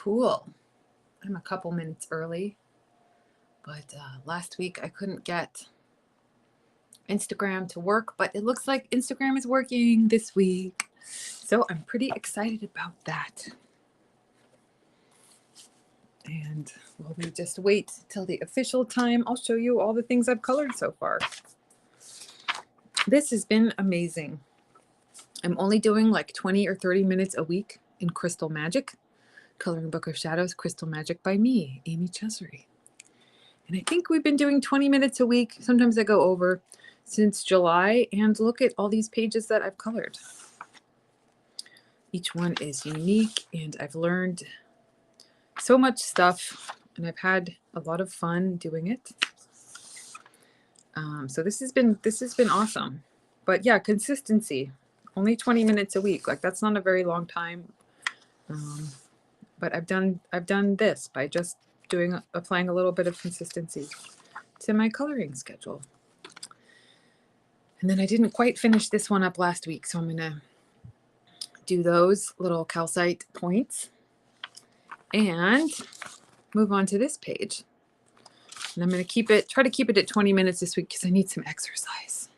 Cool. I'm a couple minutes early, but last week I couldn't get Instagram to work, but it looks like Instagram is working this week. So I'm pretty excited about that. And while we just wait till the official time, I'll show you all the things I've colored so far. This has been amazing. I'm only doing like 20 or 30 minutes a week in Crystal Magic, Coloring Book of Shadows, Crystal Magic by me, Amy Chesery. And I think we've been doing 20 minutes a week. Sometimes I go over since July, and look at all these pages that I've colored. Each one is unique, and I've learned so much stuff, and I've had a lot of fun doing it. So this has been awesome. But yeah, consistency. Only 20 minutes a week. Like, that's not a very long time. But I've done this by just applying a little bit of consistency to my coloring schedule. And then I didn't quite finish this one up last week, so I'm going to do those little calcite points and move on to this page. And I'm going to try to keep it at 20 minutes this week because I need some exercise.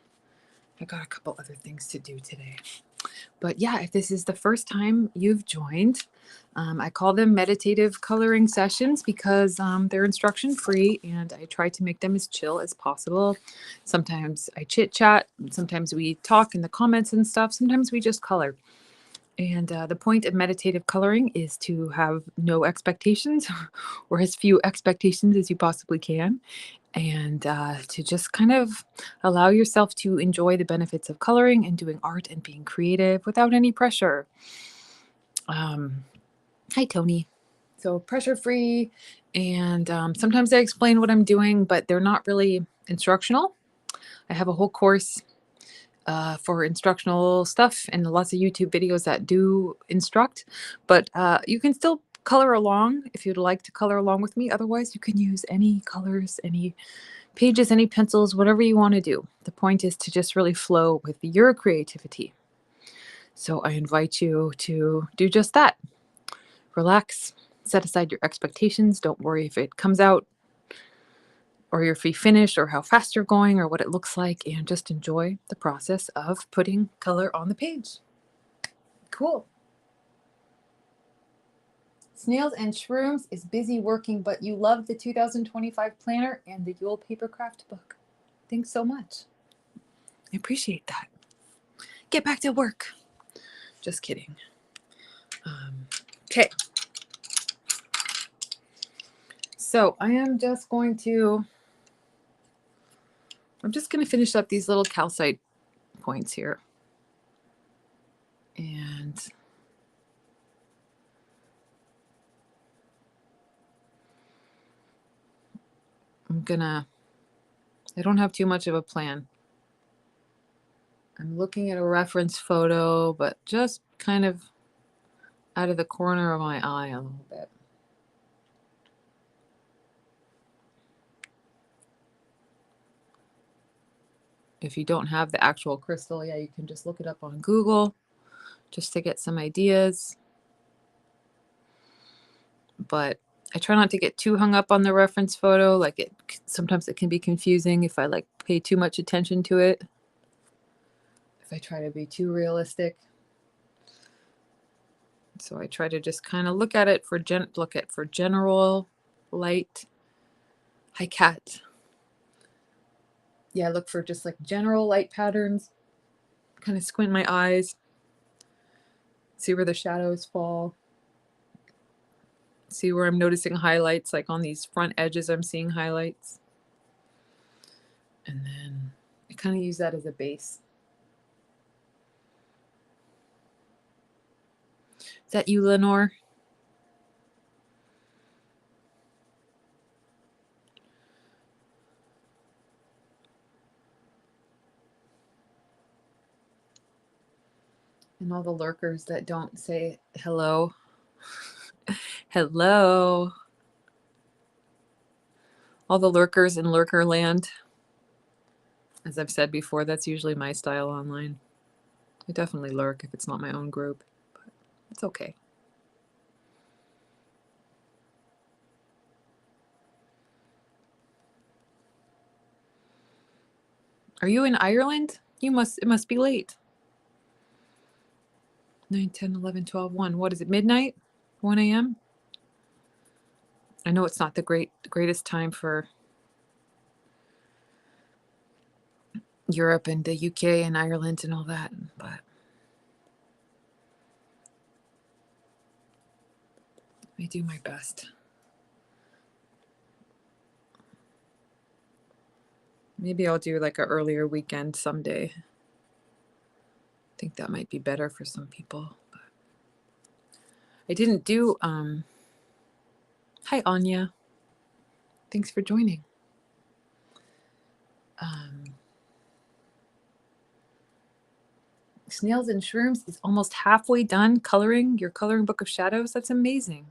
I got a couple other things to do today. But yeah, if this is the first time you've joined, I call them meditative coloring sessions because they're instruction free, and I try to make them as chill as possible. Sometimes I chit chat, sometimes we talk in the comments and stuff, sometimes we just color. And the point of meditative coloring is to have no expectations or as few expectations as you possibly can, and to just kind of allow yourself to enjoy the benefits of coloring and doing art and being creative without any pressure. Hi, Tony. So pressure-free, and sometimes I explain what I'm doing, but they're not really instructional. I have a whole course for instructional stuff and lots of YouTube videos that do instruct, but you can still color along if you'd like to color along with me. Otherwise, you can use any colors, any pages, any pencils, whatever you want to do. The point is to just really flow with your creativity. So I invite you to do just that. Relax, set aside your expectations. Don't worry if it comes out or if you finish or how fast you're going or what it looks like, and just enjoy the process of putting color on the page. Cool. Snails and Shrooms is busy working, but you love the 2025 planner and the Yule Papercraft book. Thanks so much. I appreciate that. Get back to work. Just kidding. Okay. So I'm just going to finish up these little calcite points here. And I don't have too much of a plan. I'm looking at a reference photo, but just kind of out of the corner of my eye a little bit. If you don't have the actual crystal, yeah, you can just look it up on Google just to get some ideas. But I try not to get too hung up on the reference photo. Like, sometimes it can be confusing if I pay too much attention to it. If I try to be too realistic. So I try to just kind of look at for general light. Hi, cat. Yeah, look for just general light patterns. Kind of squint my eyes. See where the shadows fall. See where I'm noticing highlights, like on these front edges I'm seeing highlights. And then I kind of use that as a base. Is that you, Lenore? And all the lurkers that don't say hello. Hello. All the lurkers in lurker land. As I've said before, that's usually my style online. I definitely lurk if it's not my own group, but it's okay. Are you in Ireland? It must be late. 9, 10, 11, 12, 1. What is it? Midnight? 1 a.m.? I know it's not the greatest time for Europe and the UK and Ireland and all that, but I do my best. Maybe I'll do like an earlier weekend someday. I think that might be better for some people. But I didn't do hi Anya. Thanks for joining. Snails and Shrooms is almost halfway done coloring your coloring book of shadows. That's amazing.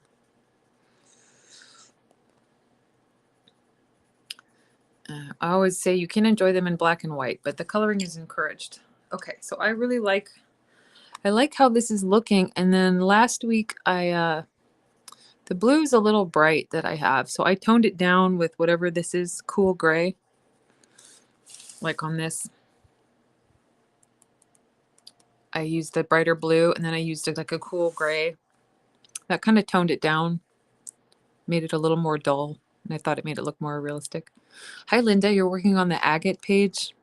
I always say you can enjoy them in black and white, but the coloring is encouraged. Okay, so I really like how this is looking. And then last week the blue is a little bright that I have, so I toned it down with whatever this is, cool gray, like on this. I used the brighter blue, and then I used like a cool gray. That kind of toned it down, made it a little more dull, and I thought it made it look more realistic. Hi, Linda. You're working on the agate page.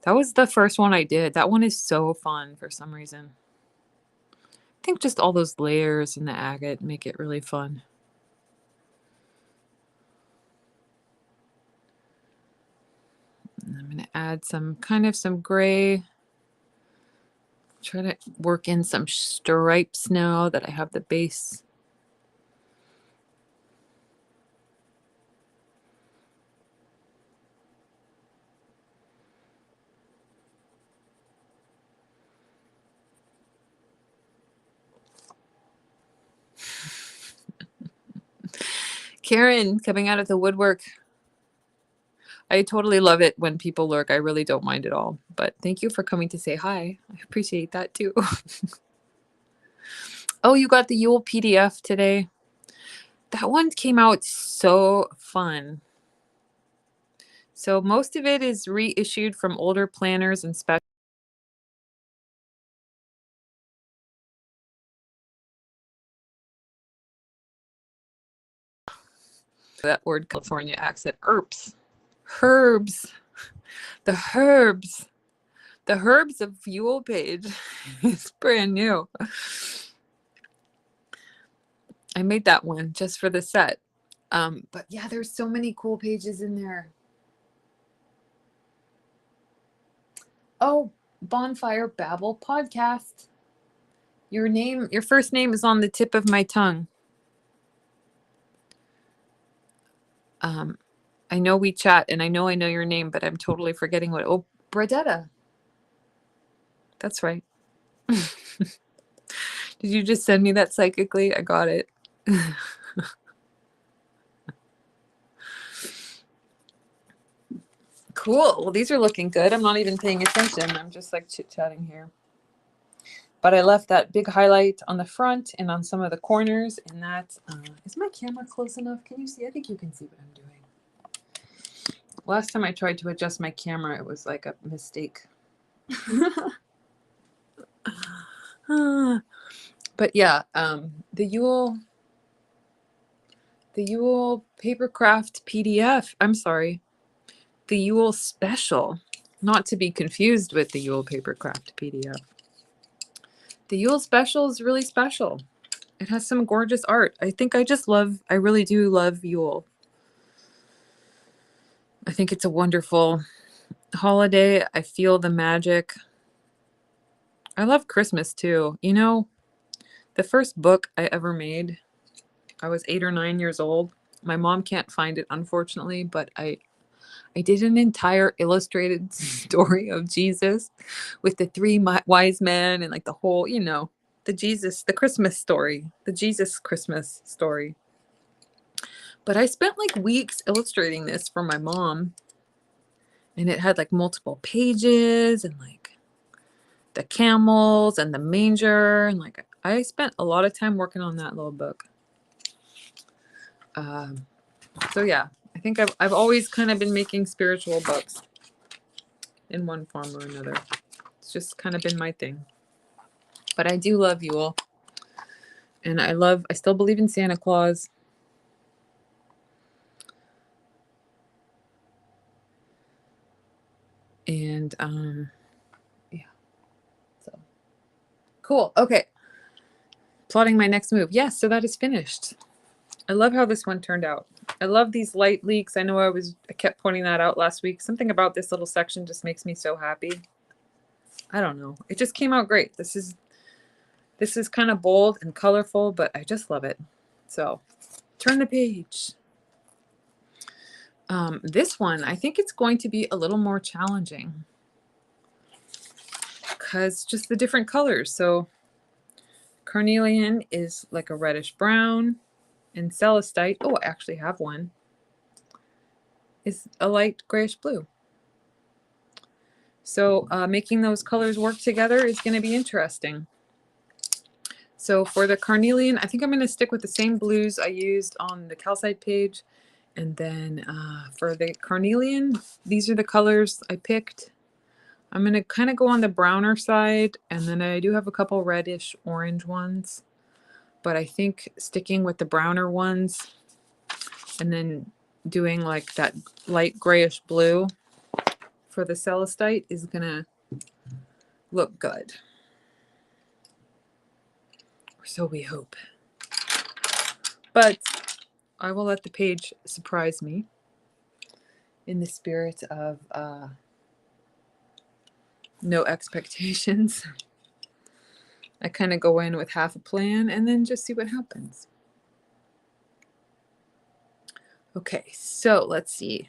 That was the first one I did. That one is so fun for some reason. I think just all those layers in the agate make it really fun. And I'm going to add some gray. Try to work in some stripes now that I have the base. Karen, coming out of the woodwork. I totally love it when people lurk. I really don't mind at all. But thank you for coming to say hi. I appreciate that too. Oh, you got the Yule PDF today. That one came out so fun. So most of it is reissued from older planners and special. That word California accent. Herbs. The herbs. The herbs of Yule page is brand new. I made that one just for the set. But yeah, there's so many cool pages in there. Oh, Bonfire Babble podcast. Your first name is on the tip of my tongue. I know we chat and I know your name, but I'm totally forgetting what. Oh, Bradetta. That's right. Did you just send me that psychically? I got it. Cool. Well, these are looking good. I'm not even paying attention. I'm just like chit-chatting here. But I left that big highlight on the front and on some of the corners. And that is my camera close enough? Can you see? I think you can see what I'm doing. Last time I tried to adjust my camera, it was like a mistake. But yeah, the Yule Papercraft PDF. I'm sorry. The Yule Special. Not to be confused with the Yule Papercraft PDF. The Yule Special is really special. It has some gorgeous art. I really do love Yule. I think it's a wonderful holiday. I feel the magic. I love Christmas too. You know, the first book I ever made, I was 8 or 9 years old. My mom can't find it, unfortunately, but I did an entire illustrated story of Jesus with the 3 wise men and like the whole, the Christmas story, the Jesus Christmas story. But I spent like weeks illustrating this for my mom, and it had like multiple pages and like the camels and the manger, and like I spent a lot of time working on that little book. So yeah, I think I've always kind of been making spiritual books. in one form or another. It's just kind of been my thing. But I do love Yule. And I still believe in Santa Claus. And yeah. So cool. Okay. Plotting my next move. Yes, so that is finished. I love how this one turned out. I love these light leaks. I know I kept pointing that out last week. Something about this little section just makes me so happy. I don't know. It just came out great. This is kind of bold and colorful, but I just love it. So turn the page. This one, I think it's going to be a little more challenging because just the different colors. So carnelian is like a reddish brown, and celestite, oh, I actually have one, is a light grayish blue. So making those colors work together is going to be interesting. So for the carnelian, I think I'm going to stick with the same blues I used on the calcite page. And then for the carnelian, these are the colors I picked. I'm going to kind of go on the browner side, and then I do have a couple reddish orange ones. But I think sticking with the browner ones and then doing like that light grayish blue for the celestite is going to look good. Or so we hope. But I will let the page surprise me in the spirit of no expectations. I kind of go in with half a plan and then just see what happens. Okay, so let's see.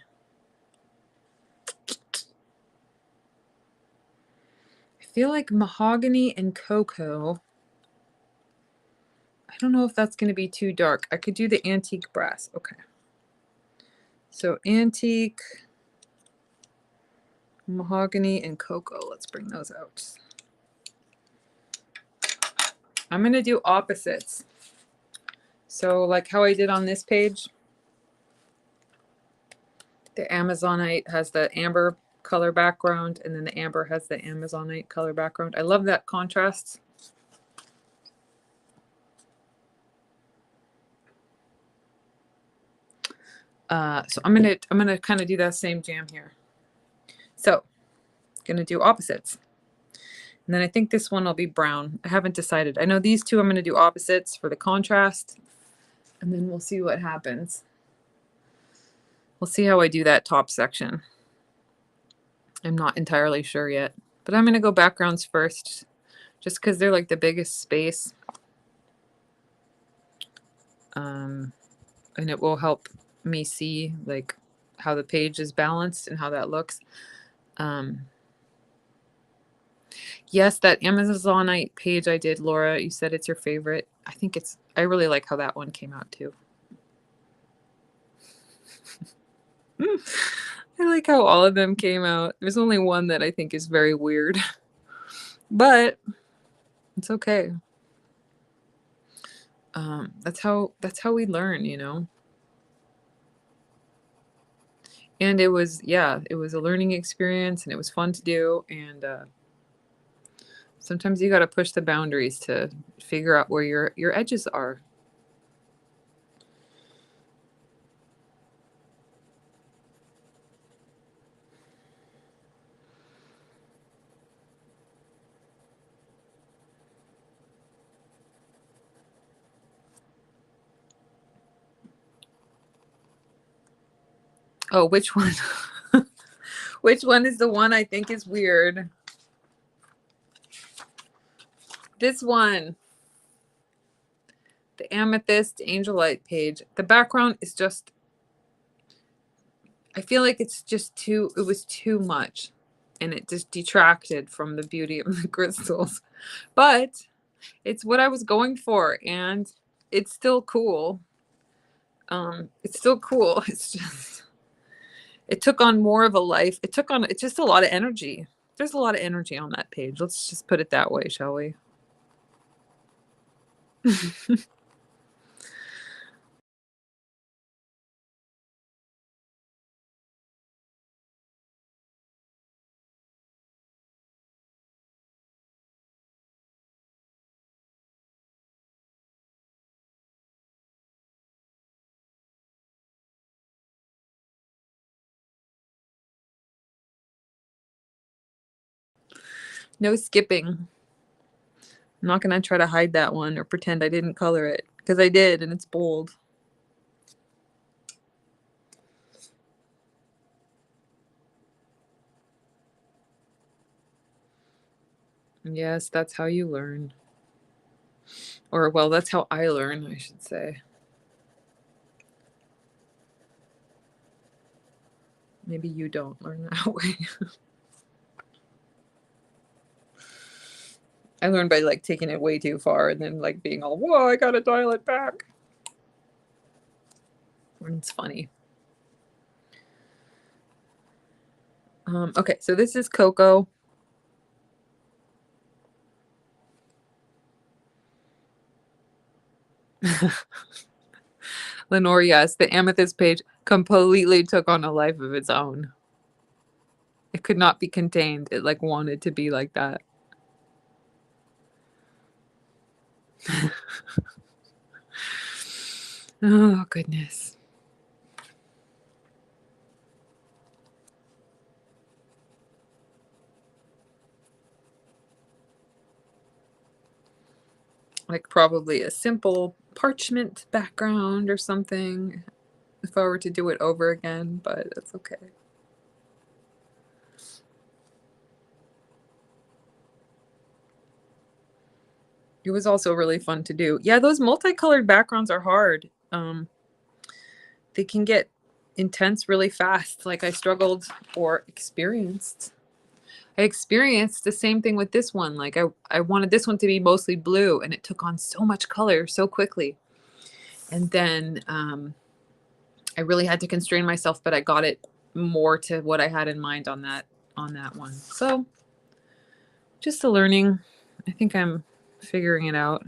I feel like mahogany and cocoa. I don't know if that's going to be too dark. I could do the antique brass. Okay. So antique, mahogany, and cocoa. Let's bring those out. I'm going to do opposites. So like how I did on this page, the Amazonite has the amber color background, and then the amber has the Amazonite color background. I love that contrast. So I'm gonna kind of do that same jam here. So gonna do opposites. And then I think this one will be brown. I haven't decided. I know these two I'm gonna do opposites for the contrast, and then we'll see what happens. We'll see how I do that top section. I'm not entirely sure yet, but I'm gonna go backgrounds first, just because they're like the biggest space. And it will help me see like how the page is balanced and how that looks. Yes, that Amazonite page I did, Laura, you said it's your favorite. I really like how that one came out too. I like how all of them came out. There's only one that I think is very weird, but it's okay. That's how we learn, you know. And it was a learning experience, and it was fun to do. And sometimes you got to push the boundaries to figure out where your edges are. Oh, which one? Which one is the one I think is weird? This one. The amethyst angelite page. The background is just, I feel like it was too much, and it just detracted from the beauty of the crystals. But it's what I was going for, and it's still cool. It's still cool. It's just, it took on more of a life. It's just a lot of energy. There's a lot of energy on that page. Let's just put it that way, shall we? No skipping. I'm not going to try to hide that one or pretend I didn't color it, because I did, and it's bold. Yes, that's how you learn. Or, well, that's how I learn, I should say. Maybe you don't learn that way. I learned by like taking it way too far and then like being all, whoa, I gotta dial it back. And it's funny. Okay, so this is Cocoa. Lenore, yes, the amethyst page completely took on a life of its own. It could not be contained. It like wanted to be like that. Oh, goodness. Like probably a simple parchment background or something if I were to do it over again, but that's okay. It was also really fun to do. Yeah, those multicolored backgrounds are hard. They can get intense really fast. Like I struggled or experienced. I experienced the same thing with this one. Like I wanted this one to be mostly blue, and it took on so much color so quickly. And then I really had to constrain myself, but I got it more to what I had in mind on that one. So just a learning. I think I'm figuring it out.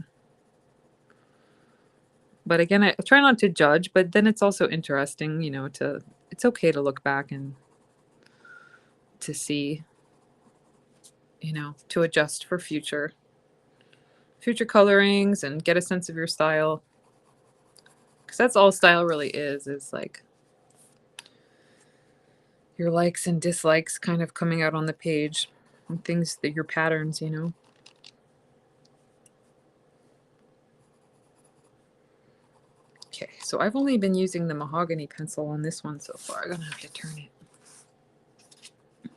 But again, I try not to judge, but then it's also interesting, it's okay to look back and to see, to adjust for future colorings and get a sense of your style. Because that's all style really is like your likes and dislikes kind of coming out on the page and things that your patterns, Okay, so I've only been using the mahogany pencil on this one so far. I'm gonna have to turn it.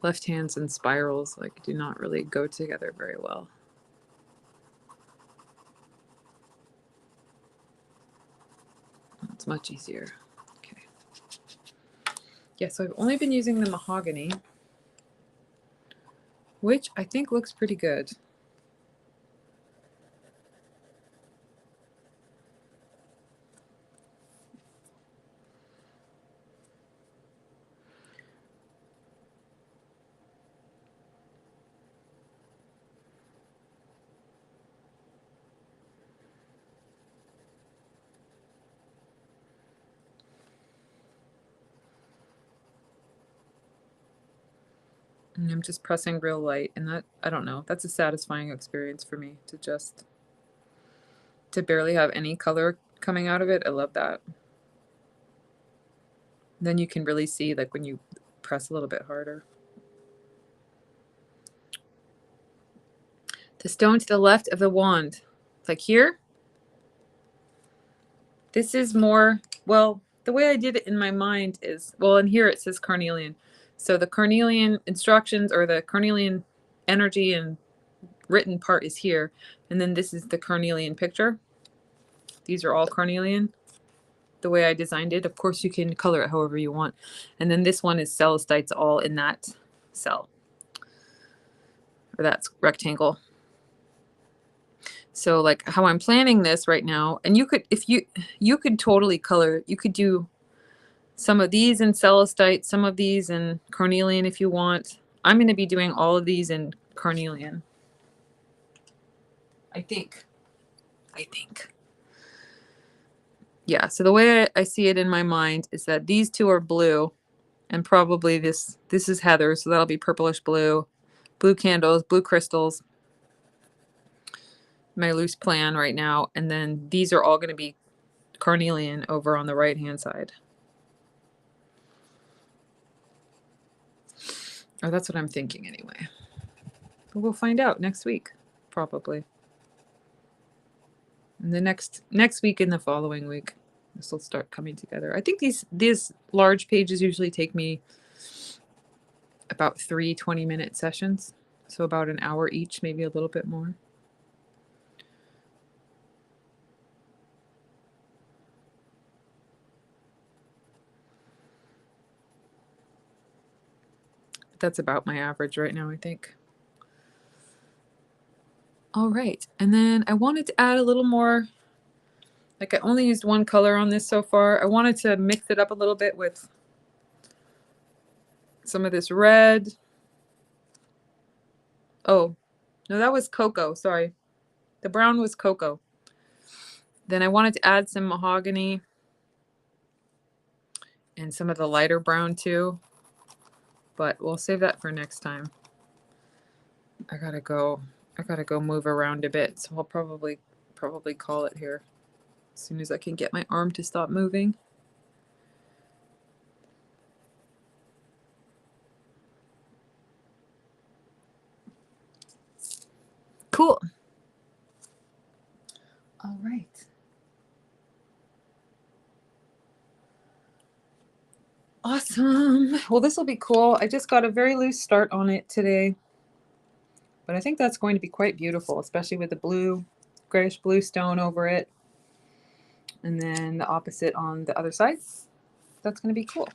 Left hands and spirals like do not really go together very well. It's much easier. Okay. Yeah, so I've only been using the mahogany, which I think looks pretty good. And I'm just pressing real light, and that, I don't know, that's a satisfying experience for me to barely have any color coming out of it. I love that. Then you can really see like when you press a little bit harder. The stone to the left of the wand, like here. This is more, well, the way I did it in my mind is, well, in here it says carnelian. So the carnelian instructions or the carnelian energy and written part is here. And then this is the carnelian picture. These are all carnelian, the way I designed it. Of course, you can color it however you want. And then this one is celestites all in that cell, or that's rectangle. So like how I'm planning this right now, and you could, if you could totally color, you could do some of these in celestite, some of these in carnelian if you want. I'm going to be doing all of these in carnelian. I think. Yeah, so the way I see it in my mind is that these two are blue, and probably this is heather, so that'll be purplish blue. Blue candles, blue crystals. My loose plan right now, and then these are all going to be carnelian over on the right hand side. Or that's what I'm thinking anyway. But we'll find out next week, probably. And the next week and the following week, this will start coming together. I think these large pages usually take me about 3 20-minute sessions. So about an hour each, maybe a little bit more. That's about my average right now, I think. All right, and then I wanted to add a little more, like I only used one color on this so far. I wanted to mix it up a little bit with some of this red. Oh, no, that was cocoa, sorry. The brown was cocoa. Then I wanted to add some mahogany and some of the lighter brown too, but we'll save that for next time. I gotta go move around a bit, so I'll probably call it here as soon as I can get my arm to stop moving. Cool. All right. Awesome. Well, this will be cool. I just got a very loose start on it today, but I think that's going to be quite beautiful, especially with the blue, grayish blue stone over it. And then the opposite on the other side. That's going to be cool.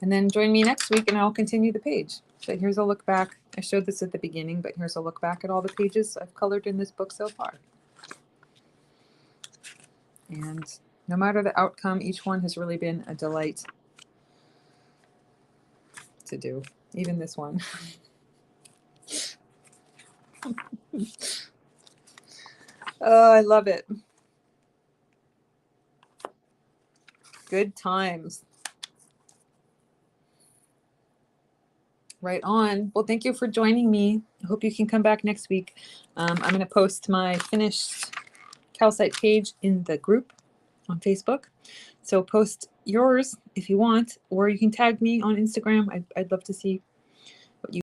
And then join me next week and I'll continue the page. But here's a look back. I showed this at the beginning, but here's a look back at all the pages I've colored in this book so far. And no matter the outcome, each one has really been a delight to do. Even this one. Oh, I love it. Good times. Right on. Well, thank you for joining me. I hope you can come back next week. I'm going to post my finished calcite page in the group on Facebook. So post yours if you want, or you can tag me on Instagram. I'd love to see